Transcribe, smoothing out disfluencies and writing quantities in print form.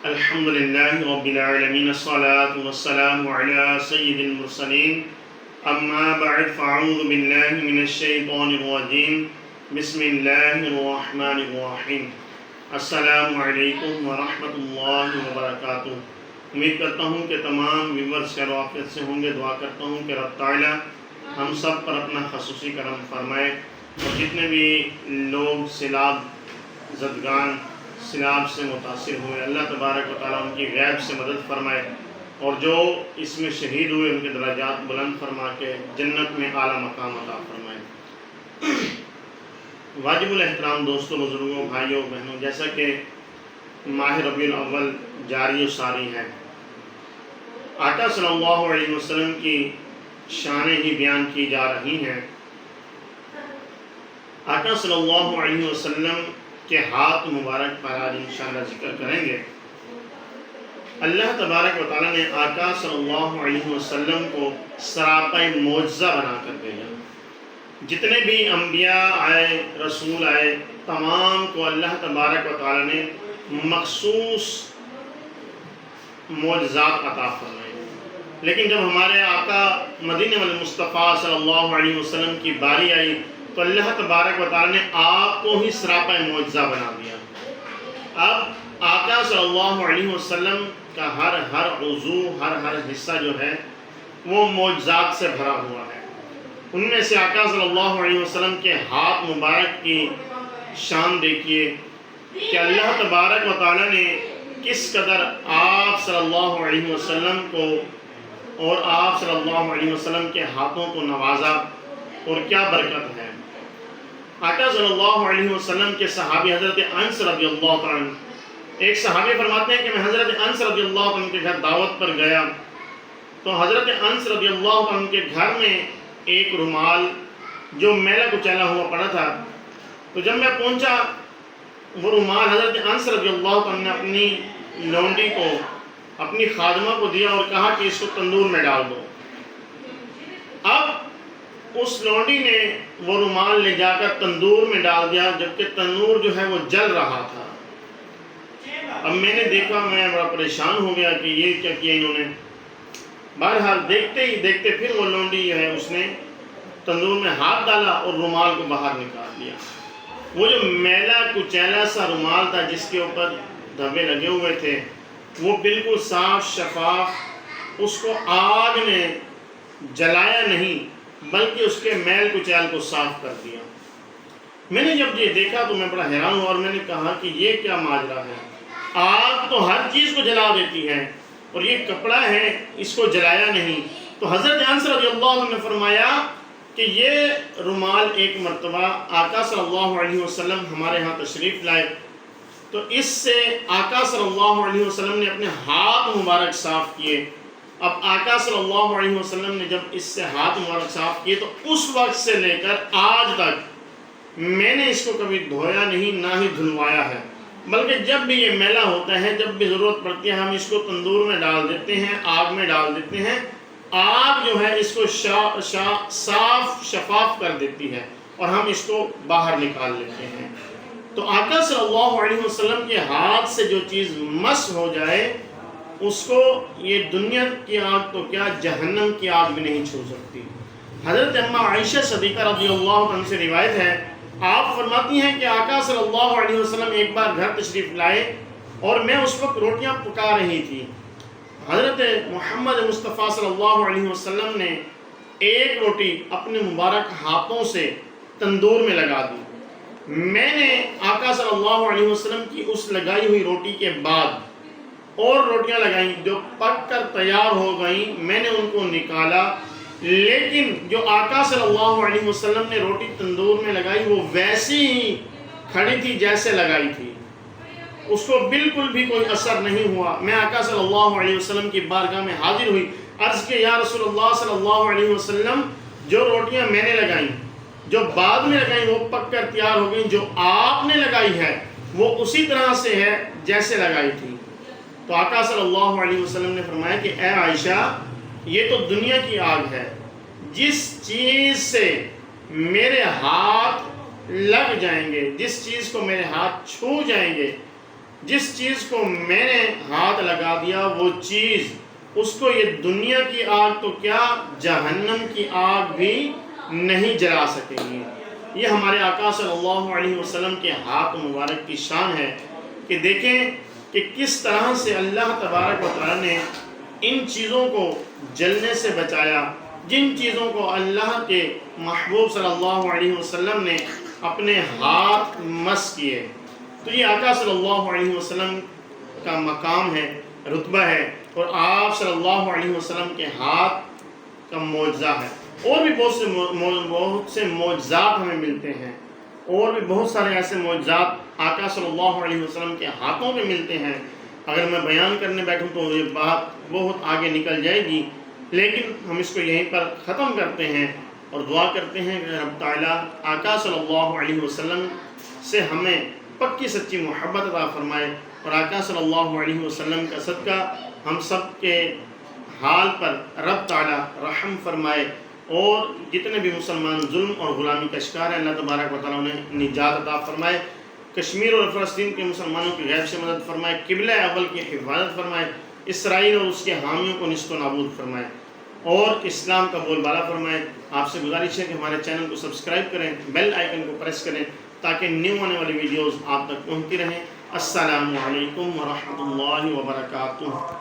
الحمد للہ رب العالمین الصلاة والسلام علی سید المرسلین اما بعد فاعوذ باللہ من الشیطان الرجیم بسم اللہ الرحمن الرحیم السلام علیکم ورحمۃ اللہ وبرکاتہ۔ امید کرتا ہوں کہ تمام ویورز خیر و عافیت سے ہوں گے۔ دعا کرتا ہوں کہ رب تعالیٰ ہم سب پر اپنا خصوصی کرم فرمائے، اور جتنے بھی لوگ سیلاب زدگان سیلاب سے متاثر ہوئے، اللہ تبارک و تعالیٰ ان کی غیب سے مدد فرمائے، اور جو اس میں شہید ہوئے ان کے درجات بلند فرما کے جنت میں اعلیٰ مقام عطا فرمائے۔ واجب الاحترام دوستوں، بزرگوں، بھائیوں، بہنوں، جیسا کہ ماہ ربیع الاول جاری و ساری ہے، آقا صلی اللہ علیہ وسلم کی شانیں ہی بیان کی جا رہی ہیں۔ آقا صلی اللہ علیہ وسلم کے ہاتھ مبارک پر آج انشاءاللہ ذکر کریں گے۔ اللہ تبارک و تعالیٰ نے آقا صلی اللہ علیہ وسلم کو سراپا معجزہ بنا کر بھیجا۔ جتنے بھی انبیاء آئے، رسول آئے، تمام کو اللہ تبارک و تعالیٰ نے مخصوص معجزات عطا فرمائے، لیکن جب ہمارے آقا مدینہ والمصطفیٰ صلی اللہ علیہ وسلم کی باری آئی تو اللہ تبارک و تعالیٰ نے آپ کو ہی سراپا معجزہ بنا دیا۔ اب آقا صلی اللہ علیہ وسلم کا ہر عضو، ہر حصہ جو ہے وہ معجزات سے بھرا ہوا ہے۔ ان میں سے آقا صلی اللہ علیہ وسلم کے ہاتھ مبارک کی شان دیکھیے کہ اللہ تبارک و تعالیٰ نے کس قدر آپ صلی اللہ علیہ وسلم کو اور آپ صلی اللہ علیہ وسلم کے ہاتھوں کو نوازا، اور کیا برکت ہے۔ آقا صلی اللہ علیہ وسلم کے صحابی حضرت انس رضی اللہ عنہ، ایک صحابی فرماتے ہیں کہ میں حضرت انس رضی اللہ عنہ کے گھر دعوت پر گیا تو حضرت انس رضی اللہ عنہ کے گھر میں ایک رومال جو میلا کچیلا ہوا پڑا تھا، تو جب میں پہنچا وہ رومال حضرت انس رضی اللہ عنہ نے اپنی لونڈی کو، اپنی خادمہ کو دیا اور کہا کہ اس کو تندور میں ڈال دو۔ اب اس لونڈی نے وہ رومال لے جا کر تندور میں ڈال دیا، جبکہ تندور جو ہے وہ جل رہا تھا۔ اب میں نے دیکھا، میں بڑا پریشان ہو گیا کہ یہ کیا کیا انہوں نے۔ بہرحال دیکھتے ہی دیکھتے پھر وہ لونڈی جو ہے اس نے تندور میں ہاتھ ڈالا اور رومال کو باہر نکال دیا۔ وہ جو میلا کچیلا سا رومال تھا جس کے اوپر دھبے لگے ہوئے تھے، وہ بالکل صاف شفاف، اس کو آگ نے جلایا نہیں بلکہ اس کے میل کچیل کو صاف کر دیا۔ میں نے جب یہ دیکھا تو میں بڑا حیران ہوا، اور میں نے کہا کہ یہ کیا ماجرا ہے۔ آگ تو ہر چیز کو جلا دیتی ہے، اور یہ کپڑا ہے اس کو جلایا نہیں۔ تو حضرت انس رضی اللہ عنہ نے فرمایا کہ یہ رومال ایک مرتبہ آقا صلی اللہ علیہ وسلم ہمارے ہاں تشریف لائے، تو اس سے آقا صلی اللہ علیہ وسلم نے اپنے ہاتھ مبارک صاف کیے۔ اب آقا صلی اللہ علیہ وسلم نے جب اس سے ہاتھ مبارک صاف کیے تو اس وقت سے لے کر آج تک میں نے اس کو کبھی دھویا نہیں، نہ ہی دھلوایا ہے، بلکہ جب بھی یہ میلا ہوتا ہے، جب بھی ضرورت پڑتی ہے، ہم اس کو تندور میں ڈال دیتے ہیں، آگ میں ڈال دیتے ہیں، آگ جو ہے اس کو صاف شفاف کر دیتی ہے اور ہم اس کو باہر نکال لیتے ہیں۔ تو آقا صلی اللہ علیہ وسلم کے ہاتھ سے جو چیز مس ہو جائے اس کو یہ دنیا کی آگ تو کیا، جہنم کی آگ بھی نہیں چھو سکتی۔ حضرت اماں عائشہ صدیقہ رضی اللہ عنہ سے روایت ہے، آپ فرماتی ہیں کہ آقا صلی اللہ علیہ وسلم ایک بار گھر تشریف لائے اور میں اس وقت روٹیاں پکا رہی تھی۔ حضرت محمد مصطفیٰ صلی اللہ علیہ وسلم نے ایک روٹی اپنے مبارک ہاتھوں سے تندور میں لگا دی۔ میں نے آقا صلی اللہ علیہ وسلم کی اس لگائی ہوئی روٹی کے بعد اور روٹیاں لگائیں جو پک کر تیار ہو گئیں، میں نے ان کو نکالا، لیکن جو آقا صلی اللہ علیہ وسلم نے روٹی تندور میں لگائی وہ ویسی ہی کھڑی تھی جیسے لگائی تھی، اس کو بالکل بھی کوئی اثر نہیں ہوا۔ میں آقا صلی اللہ علیہ وسلم کی بارگاہ میں حاضر ہوئی، عرض کہ یا رسول اللہ صلی اللہ علیہ وسلم، جو روٹیاں میں نے لگائیں، جو بعد میں لگائیں وہ پک کر تیار ہو گئیں، جو آپ نے لگائی ہے وہ اسی طرح سے ہے جیسے لگائی تھی۔ تو آقا صلی اللہ علیہ وسلم نے فرمایا کہ اے عائشہ، یہ تو دنیا کی آگ ہے، جس چیز سے میرے ہاتھ لگ جائیں گے، جس چیز کو میرے ہاتھ چھو جائیں گے، جس چیز کو میں نے ہاتھ لگا دیا وہ چیز اس کو یہ دنیا کی آگ تو کیا جہنم کی آگ بھی نہیں جلا سکے گی۔ یہ ہمارے آقا صلی اللہ علیہ وسلم کے ہاتھ مبارک کی شان ہے کہ دیکھیں کہ کس طرح سے اللہ تبارک و تعالیٰ نے ان چیزوں کو جلنے سے بچایا، جن چیزوں کو اللہ کے محبوب صلی اللہ علیہ وسلم نے اپنے ہاتھ مس کیے۔ تو یہ آقا صلی اللہ علیہ وسلم کا مقام ہے، رتبہ ہے، اور آپ صلی اللہ علیہ وسلم کے ہاتھ کا معجزہ ہے۔ اور بھی بہت سے معجزات ہمیں ملتے ہیں، اور بھی بہت سارے ایسے معجزات آقا صلی اللہ علیہ وسلم کے ہاتھوں میں ملتے ہیں۔ اگر میں بیان کرنے بیٹھوں تو یہ بات بہت آگے نکل جائے گی، لیکن ہم اس کو یہیں پر ختم کرتے ہیں اور دعا کرتے ہیں کہ رب تعالیٰ آقا صلی اللہ علیہ وسلم سے ہمیں پکی سچی محبت عطا فرمائے، اور آقا صلی اللہ علیہ وسلم کا صدقہ ہم سب کے حال پر رب تعالیٰ رحم فرمائے، اور جتنے بھی مسلمان ظلم اور غلامی کا شکار ہیں اللہ تبارک و تعالیٰ انہیں نجات عطا فرمائے، کشمیر اور فلسطین کے مسلمانوں کی غیب سے مدد فرمائے، قبلہ اول کی حفاظت فرمائے، اسرائیل اور اس کے حامیوں کو نیست و نابود فرمائے، اور اسلام کا بول بالا فرمائے۔ آپ سے گزارش ہے کہ ہمارے چینل کو سبسکرائب کریں، بیل آئیکن کو پریس کریں تاکہ نیو آنے والی ویڈیوز آپ تک پہنچتی رہیں۔ السلام علیکم ورحمۃ اللہ وبرکاتہ۔